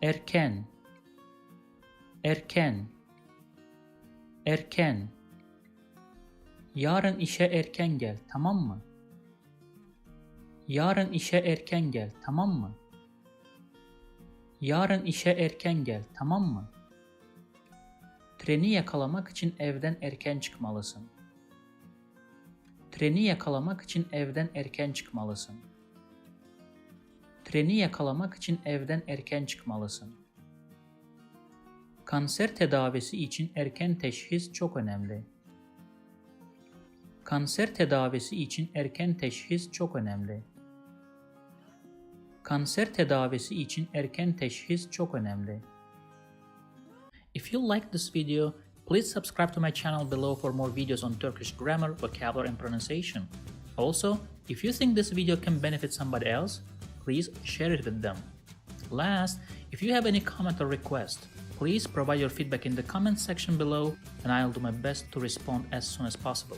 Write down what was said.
erken, erken, erken. Yarın işe erken gel, tamam mı? Yarın işe erken gel, tamam mı? Yarın işe erken gel, tamam mı? Treni yakalamak için evden erken çıkmalısın. Treni yakalamak için evden erken çıkmalısın. Treni yakalamak için evden erken çıkmalısın. Kanser tedavisi için erken teşhis çok önemli. Kanser tedavisi için erken teşhis çok önemli. Kanser tedavisi için erken teşhis çok önemli. If you like this video, please subscribe to my channel below for more videos on Turkish grammar, vocabulary, and pronunciation. Also, if you think this video can benefit somebody else, please share it with them. Last, if you have any comment or request, please provide your feedback in the comment section below and I'll do my best to respond as soon as possible.